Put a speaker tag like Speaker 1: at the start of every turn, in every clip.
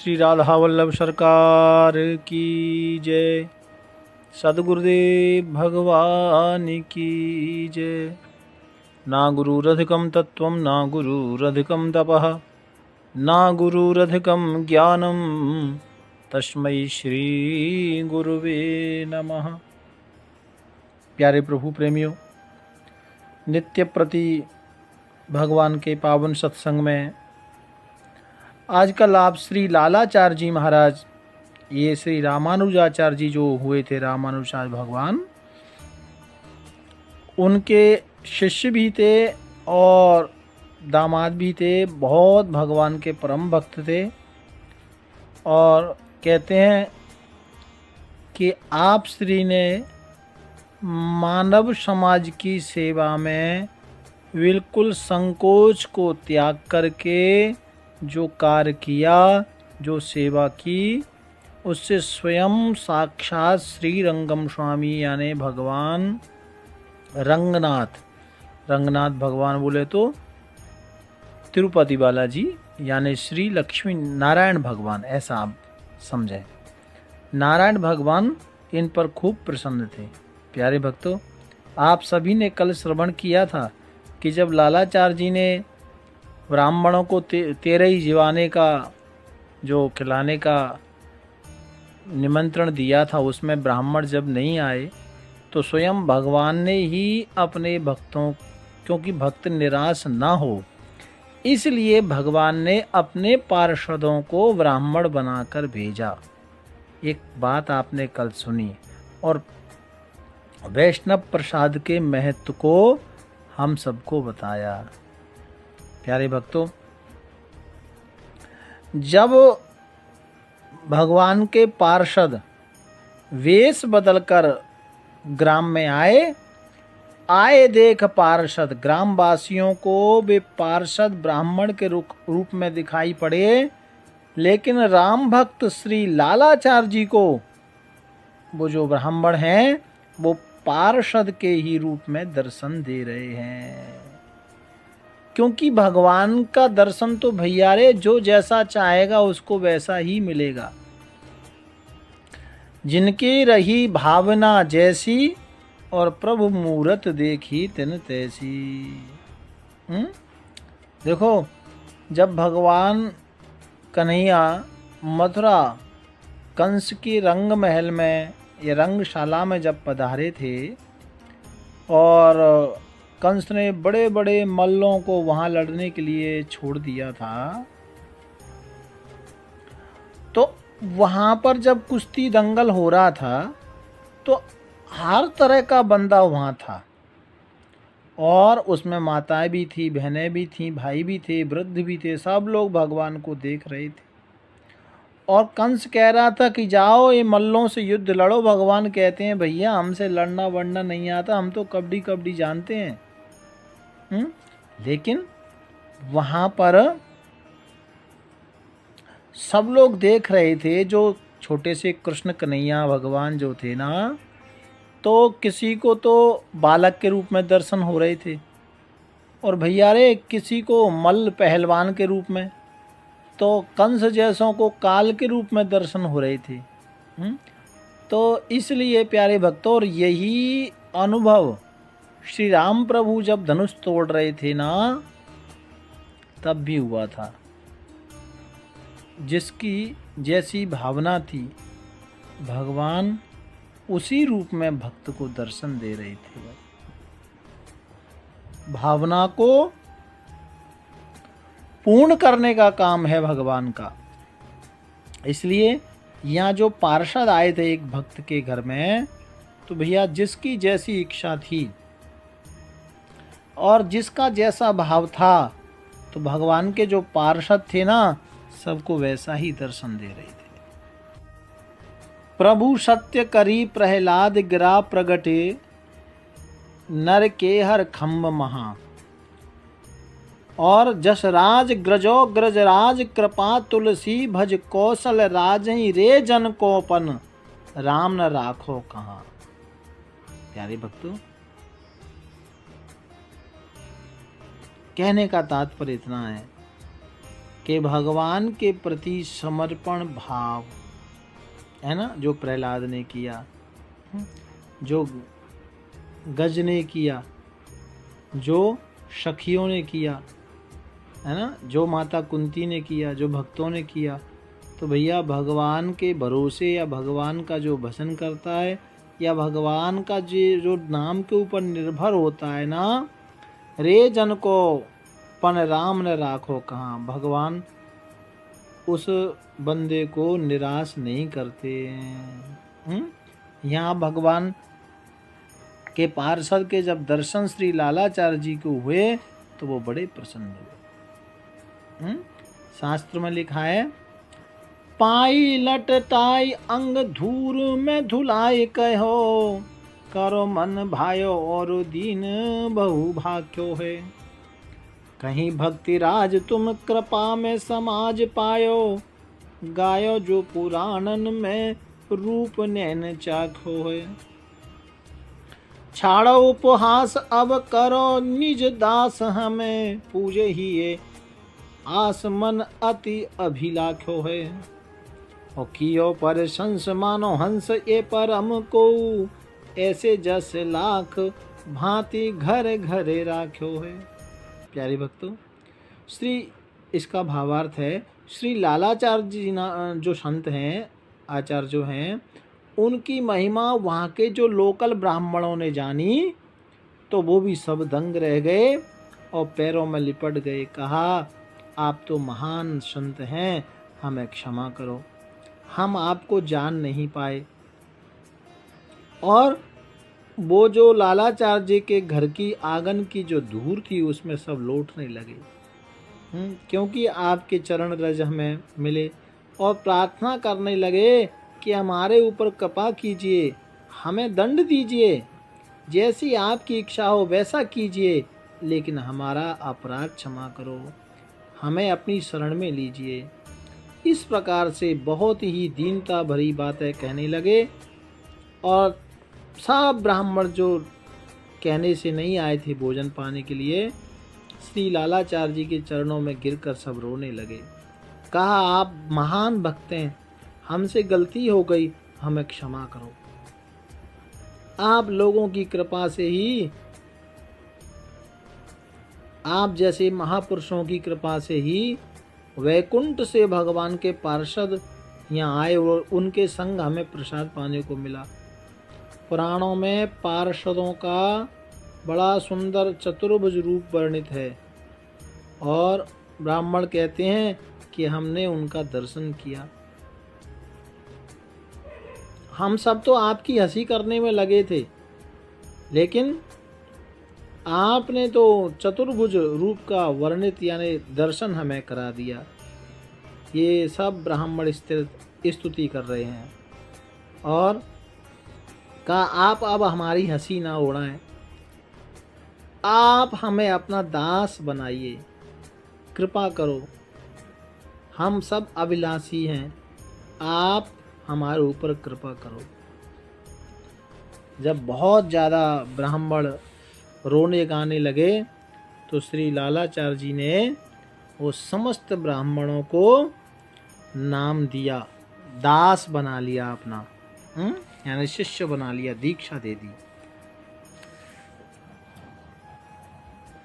Speaker 1: श्री राधा वल्लभ सरकार की जय। सद्गुरुदेव भगवान की जय। ना गुरुरधिकं तत्त्वं ना गुरुरधिकं तपः ना गुरुरधिकं ज्ञानं तस्मै श्री गुरुवे नमः। प्यारे प्रभु प्रेमियों, नित्य प्रति भगवान के पावन सत्संग में आजकल आप श्री लालाचार्य जी महाराज, ये श्री रामानुजाचार्य जी जो हुए थे, रामानुजाचार्य भगवान, उनके शिष्य भी थे और दामाद भी थे। बहुत भगवान के परम भक्त थे और कहते हैं कि आप श्री ने मानव समाज की सेवा में बिल्कुल संकोच को त्याग करके जो कार्य किया, जो सेवा की, उससे स्वयं साक्षात श्री रंगम स्वामी यानी भगवान रंगनाथ भगवान बोले तो तिरुपति बालाजी यानी श्री लक्ष्मी नारायण भगवान, ऐसा आप समझें। नारायण भगवान इन पर खूब प्रसन्न थे। प्यारे भक्तों, आप सभी ने कल श्रवण किया था कि जब लालाचार्य जी ने ब्राह्मणों को 13 ही जीवाने का जो खिलाने का निमंत्रण दिया था, उसमें ब्राह्मण जब नहीं आए तो स्वयं भगवान ने ही अपने भक्तों, क्योंकि भक्त निराश ना हो इसलिए भगवान ने अपने पार्षदों को ब्राह्मण बनाकर भेजा। एक बात आपने कल सुनी और वैष्णव प्रसाद के महत्व को हम सबको बताया। प्यारे भक्तों, जब भगवान के पार्षद वेश बदलकर ग्राम में आए देख पार्षद, ग्रामवासियों को वे पार्षद ब्राह्मण के रूप में दिखाई पड़े, लेकिन राम भक्त श्री लालाचार्य जी को वो जो ब्राह्मण हैं वो पार्षद के ही रूप में दर्शन दे रहे हैं। क्योंकि भगवान का दर्शन तो भैया रे जो जैसा चाहेगा उसको वैसा ही मिलेगा। जिनकी रही भावना जैसी और प्रभु मूरत देखी तिन तैसी। देखो, जब भगवान कन्हैया मथुरा कंस की रंग महल में या रंगशाला में जब पधारे थे और कंस ने बड़े बड़े मल्लों को वहां लड़ने के लिए छोड़ दिया था, तो वहां पर जब कुश्ती दंगल हो रहा था तो हर तरह का बंदा वहां था और उसमें माताएं भी थी, बहनें भी थी, भाई भी थे, वृद्ध भी थे, सब लोग भगवान को देख रहे थे। और कंस कह रहा था कि जाओ ये मल्लों से युद्ध लड़ो। भगवान कहते हैं भैया हमसे लड़ना वड़ना नहीं आता, हम तो कबड्डी जानते हैं। लेकिन वहां पर सब लोग देख रहे थे, जो छोटे से कृष्ण कन्हैया भगवान जो थे ना, तो किसी को तो बालक के रूप में दर्शन हो रहे थे और भैया रे किसी को मल्ल पहलवान के रूप में, तो कंस जैसों को काल के रूप में दर्शन हो रहे थे। तो इसलिए प्यारे भक्तों, और यही अनुभव श्री राम प्रभु जब धनुष तोड़ रहे थे ना, तब भी हुआ था। जिसकी जैसी भावना थी भगवान उसी रूप में भक्त को दर्शन दे रहे थे। भावना को पूर्ण करने का काम है भगवान का। इसलिए यहाँ जो पार्षद आए थे एक भक्त के घर में, तो भैया जिसकी जैसी इच्छा थी और जिसका जैसा भाव था, तो भगवान के जो पार्षद थे ना, सबको वैसा ही दर्शन दे रहे थे। प्रभु सत्य करी प्रहलाद गिरा प्रगटे, नर के हर खम्ब महा। और जसराज ग्रजो ग्रजराज कृपा तुलसी, भज कौशल राजई रे जन कोपन, राम न राखो कहाँ। प्यारे भक्तों, कहने का तात्पर्य इतना है कि भगवान के प्रति समर्पण भाव है ना, जो प्रहलाद ने किया, जो गज ने किया, जो सखियों ने किया, है ना, जो माता कुंती ने किया, जो भक्तों ने किया, तो भैया भगवान के भरोसे या भगवान का जो भजन करता है या भगवान का जो नाम के ऊपर निर्भर होता है ना, रे जन को पन राम न राखो कहाँ, भगवान उस बंदे को निराश नहीं करते। यहाँ भगवान के पार्षद के जब दर्शन श्री लालाचार्य जी को हुए तो वो बड़े प्रसन्न हुए। शास्त्र में लिखा है, पाई लटटाई अंग धूर में धुलाई कहो, करो मन भायो और दीन बहु भाग्यो है। कहीं भक्ति राज तुम कृपा में समाज पायो, गायो जो पुराणन में रूप नैन चाखो है। छाड़ो उपहास अब करो निज दास हमें, पूजे ही ये आस मन अति अभिलाख्यो है। और कियो पर संस मानो हंस ये परम को, ऐसे जस लाख भांति घर घरे राख्यो है। प्यारे भक्तों, इसका भावार्थ है, श्री लालाचार्य जी जो संत हैं, आचार्य जो हैं, उनकी महिमा वहाँ के जो लोकल ब्राह्मणों ने जानी तो वो भी सब दंग रह गए और पैरों में लिपट गए। कहा, आप तो महान संत हैं, हमें क्षमा करो, हम आपको जान नहीं पाए। और वो जो लालाचार्य जी के घर की आंगन की जो धूल थी उसमें सब लौटने लगे, क्योंकि आपके चरण रज हमें मिले, और प्रार्थना करने लगे कि हमारे ऊपर कृपा कीजिए, हमें दंड दीजिए, जैसी आपकी इच्छा हो वैसा कीजिए, लेकिन हमारा अपराध क्षमा करो, हमें अपनी शरण में लीजिए। इस प्रकार से बहुत ही दीनता भरी बातें कहने लगे। और सब ब्राह्मण जो कहने से नहीं आए थे भोजन पाने के लिए, श्री लालाचार्य जी के चरणों में गिरकर सब रोने लगे। कहा, आप महान भक्त हैं, हमसे गलती हो गई, हमें क्षमा करो। आप लोगों की कृपा से ही, आप जैसे महापुरुषों की कृपा से ही वैकुंठ से भगवान के पार्षद यहाँ आए और उनके संग हमें प्रसाद पाने को मिला। पुराणों में पार्षदों का बड़ा सुंदर चतुर्भुज रूप वर्णित है और ब्राह्मण कहते हैं कि हमने उनका दर्शन किया। हम सब तो आपकी हंसी करने में लगे थे, लेकिन आपने तो चतुर्भुज रूप का वर्णित यानी दर्शन हमें करा दिया। ये सब ब्राह्मण स्तुति कर रहे हैं और कहा, आप अब हमारी हंसी ना उड़ाएं, आप हमें अपना दास बनाइए, कृपा करो, हम सब अभिलाषी हैं, आप हमारे ऊपर कृपा करो। जब बहुत ज़्यादा ब्राह्मण रोने गाने लगे तो श्री लालाचार्य जी ने वो समस्त ब्राह्मणों को नाम दिया, दास बना लिया अपना, यानी शिष्य बना लिया, दीक्षा दे दी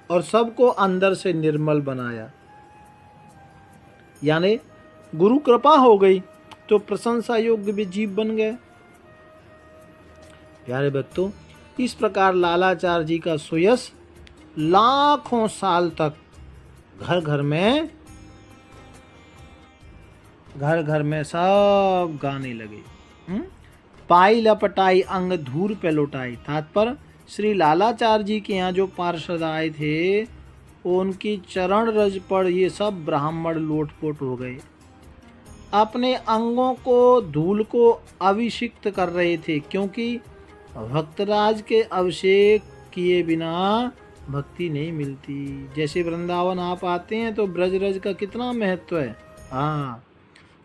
Speaker 1: और सबको अंदर से निर्मल बनाया। यानी गुरु कृपा हो गई तो प्रशंसा योग्य भी जीव बन गए। प्यारे भक्तों, इस प्रकार लालाचार्य जी का सुयश लाखों साल तक घर घर में सब गाने लगे। पाई लपटाई अंग धूर पे लुटाई। तात्पर्य, श्री लालाचार्य जी के यहाँ जो पार्षद आए थे उनकी चरण रज पर ये सब ब्राह्मण लोटपोट हो गए, अपने अंगों को धूल को अभिषिक्त कर रहे थे, क्योंकि भक्तराज के अभिषेक किए बिना भक्ति नहीं मिलती। जैसे वृंदावन आप आते हैं तो ब्रजरज का कितना महत्व है। हाँ,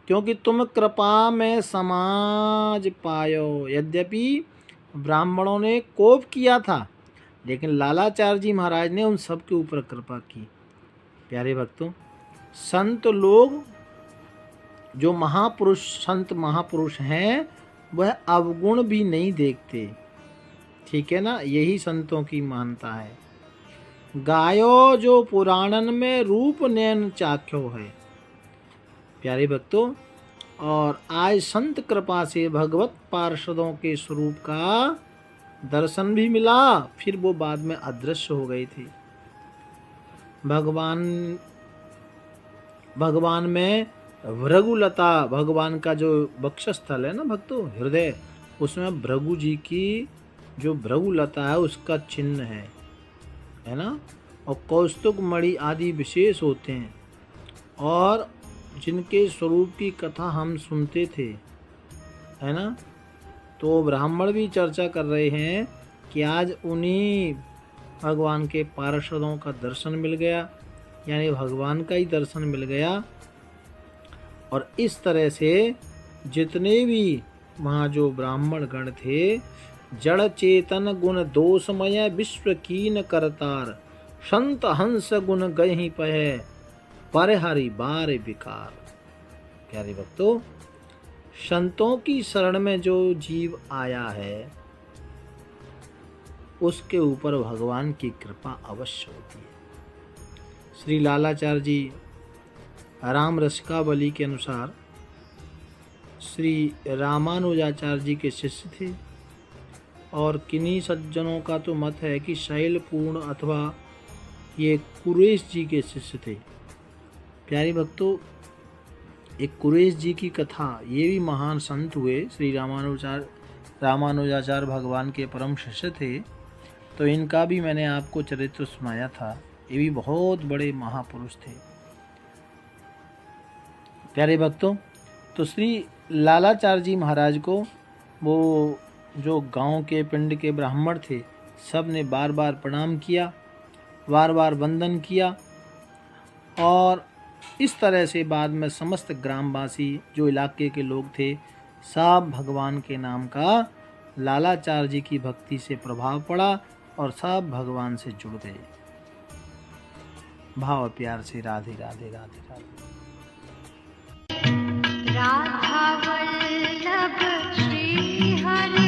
Speaker 1: क्योंकि तुम कृपा में समाज पायो। यद्यपि ब्राह्मणों ने कोप किया था, लेकिन लालाचार्य जी महाराज ने उन सब के ऊपर कृपा की। प्यारे भक्तों, संत लोग जो महापुरुष संत महापुरुष हैं वह अवगुण भी नहीं देखते। ठीक है ना, यही संतों की मान्यता है। गायो जो पुराणन में रूप नयन चाख्यो है। प्यारे भक्तों, और आज संत कृपा से भगवत पार्षदों के स्वरूप का दर्शन भी मिला, फिर वो बाद में अदृश्य हो गए थे। भगवान में भृगुलता, भगवान का जो वक्षस्थल है ना भक्तों, हृदय, उसमें भृगु जी की जो भृगुलता है उसका चिन्ह है ना। और कौस्तुभ मणि आदि विशेष होते हैं, और जिनके स्वरूप की कथा हम सुनते थे, है ना। तो ब्राह्मण भी चर्चा कर रहे हैं कि आज उन्हीं भगवान के पार्षदों का दर्शन मिल गया, यानी भगवान का ही दर्शन मिल गया। और इस तरह से जितने भी वहाँ जो ब्राह्मण गण थे, जड़ चेतन गुण दोषमय विश्व कीन करतार, संत हंस गुण गहि पहे पर हरि बार विकार। प्यारे भक्तों, संतों की शरण में जो जीव आया है उसके ऊपर भगवान की कृपा अवश्य होती है। श्री लालाचार्य जी राम रसिकावली के अनुसार श्री रामानुजाचार्य जी के शिष्य थे, और किन्हीं सज्जनों का तो मत है कि शैलपूर्ण अथवा ये कुरेश जी के शिष्य थे। प्यारे भक्तों, एक कुरेश जी की कथा, ये भी महान संत हुए। श्री रामानुजाचार्य भगवान के परम शिष्य थे, तो इनका भी मैंने आपको चरित्र सुनाया था। ये भी बहुत बड़े महापुरुष थे। प्यारे भक्तों, तो श्री लालाचार्य जी महाराज को वो जो गांव के पिंड के ब्राह्मण थे, सब ने बार बार प्रणाम किया, बार बार वंदन किया, और इस तरह से बाद में समस्त ग्रामवासी जो इलाके के लोग थे, सब भगवान के नाम का लालाचार्य जी की भक्ति से प्रभाव पड़ा और सब भगवान से जुड़ गए। भाव प्यार से राधे राधे राधे राधे।
Speaker 2: राधा वल्लभ श्री हरि